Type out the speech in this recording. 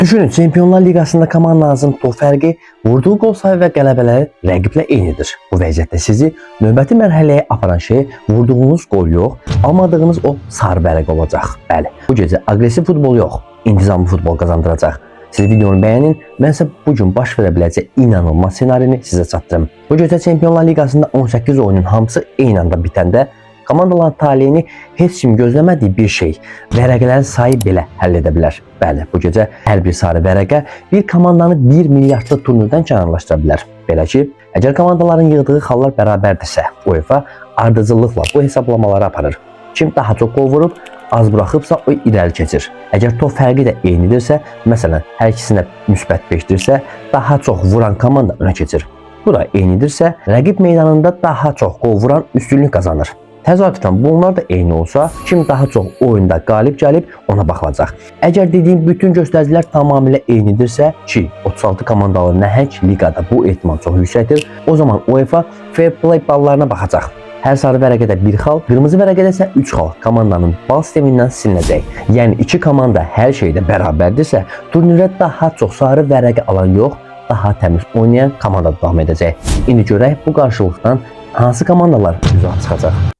Düşünün, Çempionlar Liqasında komandanızın top fərqi, vurduğu gol sayı və qələbələri rəqiblə eynidir. Bu vəziyyətdə sizi növbəti mərhələyə aparan şey vurduğunuz gol yox, almadığınız o sarı vərəq olacaq. Bəli, bu gecə aqressiv futbol yox, intizamlı futbol qazandıracaq. Siz videonu bəyənin, mən isə bu gün baş verə biləcək inanılmaz senarini sizə çatdırım. Bu gecə Çempionlar Liqasında 18 oyunun hamısı eyni anda bitəndə komandaların taleyini heç kim gözləmədiyi bir şey, vərəqələrin sayı belə həll edə bilər. Bəli, bu gecə hər bir sarı vərəqə bir komandanı 1 milyardlıq turnirdən kənarlaşdıra bilər. Belə ki, əgər komandaların yığdığı xallar bərabərdirsə, UEFA ardıcıllıqla bu hesablamaları aparır. Kim daha çox gol vurub, az buraxıbsa o irəli keçir. Əgər top fərqi də eynidirsə, məsələn, hər ikisinə müsbət 5-dirsə, daha çox vuran komanda önə keçir. Bu da eynidirsə, rəqib meydanında daha çox gol vuran üstünlük qazanır. Təsadüfən bunlar da eyni olsa, kim daha çox oyunda qalib gəlib ona baxılacaq. Əgər dediyim bütün göstəricilər tamamilə eynidirsə ki, 36 komandalı nəhəng liqada bu ehtimal çox yüksəkdir, o zaman UEFA fair play ballarına baxacaq. Hər sarı vərəqədə bir xal, qırmızı vərəqədə isə 3 xal komandanın bal sistemindən silinəcək. Yəni iki komanda hər şeydə bərabərdirsə, turnirdə daha çox sarı vərəqə alan yox, daha təmiz oynayan komanda davam edəcək. İndi görək bu qarşılıqdan hansı komandalar üzə çıxacaq.